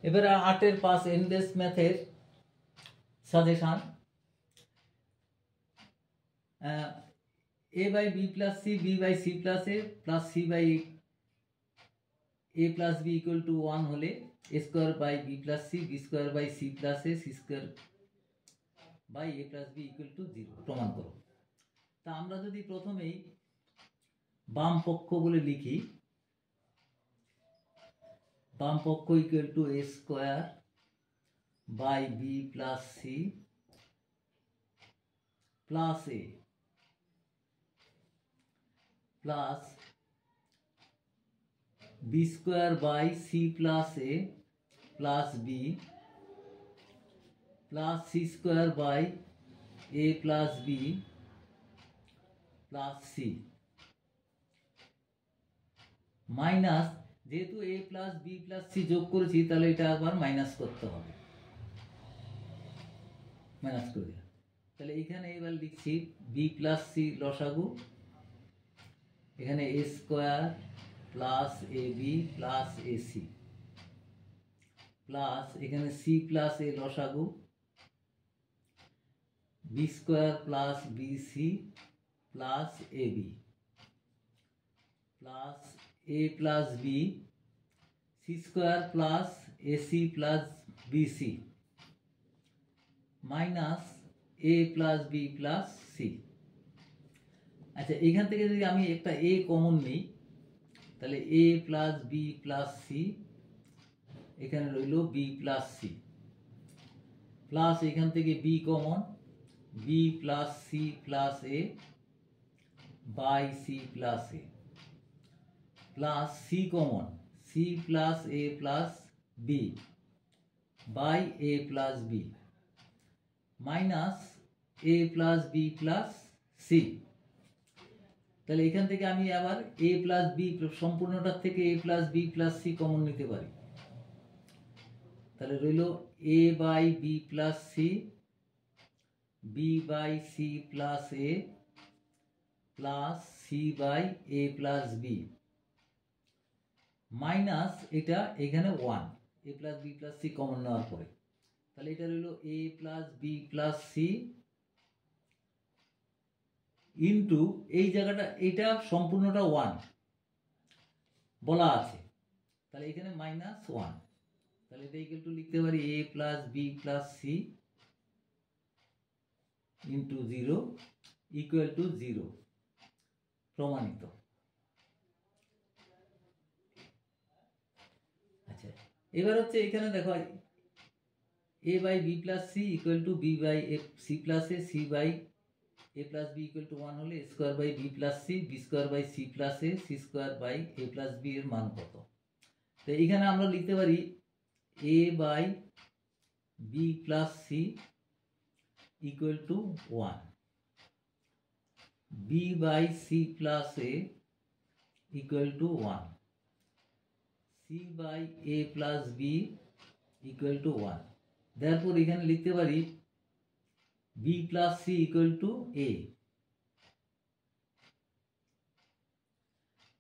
এবারে 8-এর 5 এনডেস ম্যাথের suggestion. a by b plus c, b by c plus a plus c by a plus b equal to 1 হলে a square by b plus c, b square by c plus a, c square by a plus b equal to 0 প্রমাণ করো। তা আমরা যদি প্রথমেই বাম পক্ষ বলে লিখি, বাম পক্ষ equal to a square by b plus c plus a plus b square by c plus a plus b plus c square by a plus b plus c minus, যেহেতু a plus b plus c যোগ করেছি তাহলে এটা আবার minus করতে হবে, minus করে দিলাম। তাহলে এখানে এবার লিখছি b প্লাস c লসাগু, এখানে a square plus ab plus ac plus এখানে c প্লাস a লসাগু, b square plus bc plus ab plus a plus b, c square plus ac plus bc minus a plus b plus c। আচ্ছা, এখান থেকে যদি আমি একটা a common নিই তাহলে a plus b plus c, এখানে রইল b প্লাস c প্লাস এখান থেকে b common, b plus c plus a by c plus a plus c common, c plus a plus b by a plus b minus a plus b plus c। তাহলে এখান থেকে আমি আবার a plus b সম্পূর্ণটার থেকে a plus b plus c common নিতে পারি, তাহলে রইল a by b plus c, b by c plus a plus c by a plus b minus এটা এখানে 1, a plus b plus c common নেওয়ার পরে, তাহলে এটা রইল a plus b plus c into এই জায়গাটা, এটা সম্পূর্ণটা 1 বলা আছে, তাহলে এখানে মাইনাস 1, তাহলে এটা ইকুয়াল টু লিখতে পারি a plus b plus c into 0 equal to 0 প্রমাণিত। আচ্ছা, এবার হচ্ছে এখানে দেখো a by b plus c equal to b by c plus a, c by a plus b equal to 1 হলে a square by b plus c, b square by c plus a, c square by a plus b এর মান কত? তো এখানে আমরা লিখতে পারি a by b plus c equal to 1, b by c plus a equal to 1, c by a plus b equal to 1। তারপর এখানে লিখতে পারি b plus c equal to a,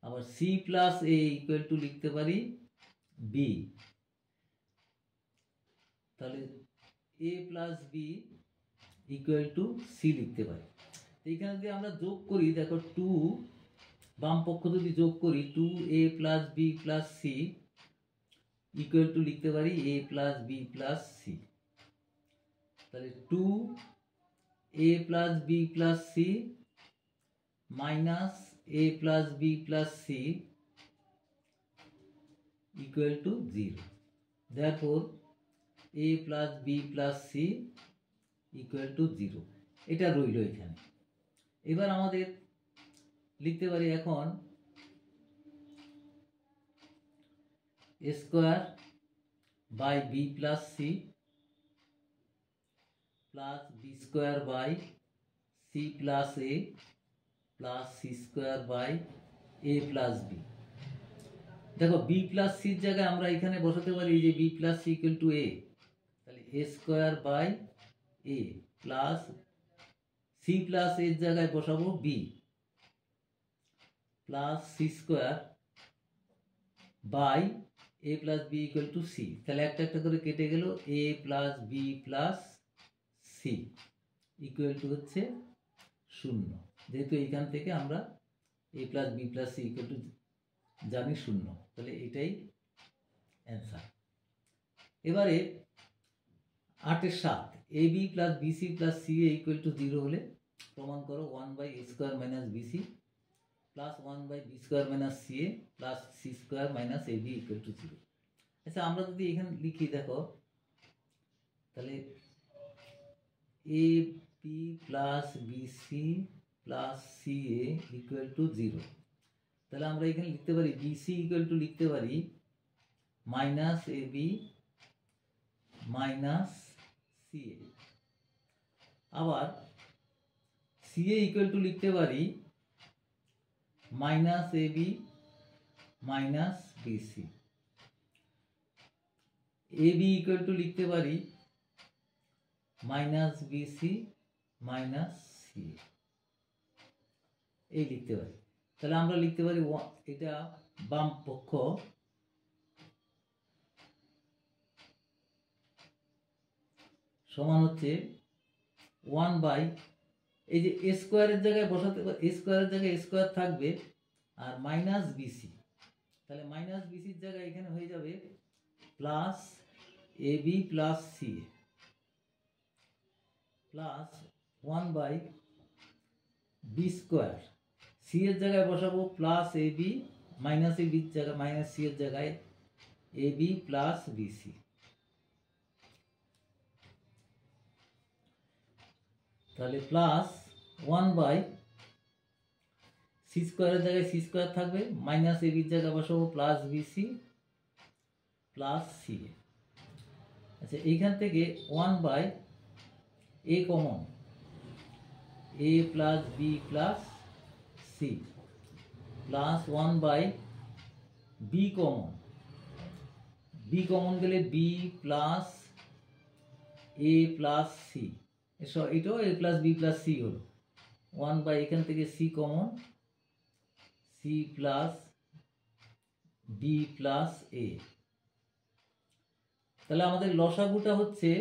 আবার c plus a equal to লিখতে পারি b, তাহলে a plus b equal to c লিখতে পারি। এখানে যদি আমরা যোগ করি, দেখো 2 বাম পক্ষ যদি যোগ করি 2a plus b plus c equal to লিখতে পারি a plus b plus c, তাহলে 2a plus b plus c minus a plus b plus c equal to 0। therefore a plus b plus c equal to 0, এটা রইল এখানে। এবার আমাদের লিখতে পারি এখন a square by b plus c plus b square by c plus a plus c square by a plus b। দেখো b plus c এর জায়গায় আমরা এখানে বসাতে পারি যে b plus c equal to a, তাহলে a square by a plus c plus এর জায়গায় বসাবো b plus c square by A plus B equal to C, তাহলে একটা একটা করে কেটে গেল, A plus B plus C equal to হচ্ছে 0, যেহেতু এইখান থেকে আমরা A plus B plus C equal to জানি 0, তাহলে এটাই অ্যান্সার। এবারে 8-এর 7, A B plus BC plus C A equal to 0 হলে প্রমাণ করো 1/a² minus BC plus 1/b² minus C A plus c² minus A B equal to 0। আচ্ছা, আমরা যদি এখানে লিখি দেখো, তাহলে A B plus BC plus C A equal to 0, তাহলে আমরা এখানে লিখতে পারি বিসি ইকুয়াল টু লিখতে পারি minus A B minus C A, আবার সি এ ইকুয়াল টু লিখতে পারি minus A B minus BC, A B equal to লিখতে পারি মাইনাস বিসি মাইনাস সি, এই লিখতে পারি। তাহলে আমরা লিখতে পারি এটা বাম পক্ষ সমান হচ্ছে 1/, এই যে এ স্কোয়ারের জায়গায় বসাতে, এ স্কোয়ারের জায়গায় এ স্কোয়ার থাকবে আর মাইনাস বিসি, তাহলে মাইনাস বিসির জায়গায় এখানে হয়ে যাবে plus A B plus C plus 1/b², C এর জায়গায় বসাবো plus A B, minus A বির জায়গায় মাইনাস সি এর জায়গায় এ বি প্লাস বিসি, তাহলে প্লাস 1/c² জায়গায় c² থাকবে, মাইনাস এ বির জায়গায় বসাবো প্লাস বিসি প্লাস সি। আচ্ছা, এইখান থেকে 1/a common, a plus B plus C plus 1/b common, B common গেলে B plus A plus C, এটাও A plus B plus C হলো 1/, এখান থেকে C common, C plus B plus A, তাহলে আমাদের লসাগুটা হচ্ছে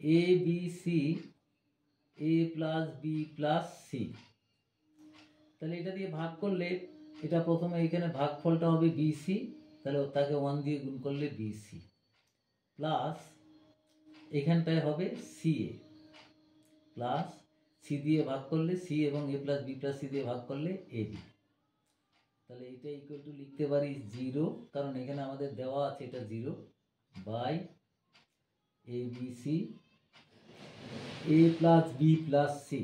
A B C A plus B plus C, তাহলে এটা দিয়ে ভাগ করলে, এটা প্রথমে এখানে ভাগফলটা হবে বিসি, তাহলে তাকে 1 দিয়ে গুণ করলে বিসি প্লাস এখানটায় হবে সি এ প্লাস সি দিয়ে ভাগ করলে সি এবং এ প্লাস বি প্লাস সি দিয়ে ভাগ করলে এ বি, তাহলে এটা ইকুয়াল টু লিখতে পারি 0, কারণ এখানে আমাদের দেওয়া আছে এটা 0 by A B C A plus B plus C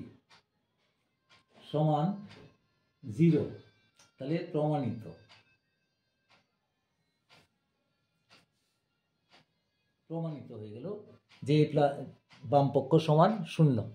সমান 0, তাহলে প্রমাণিত হয়ে গেল যে বাম পক্ষ সমান 0।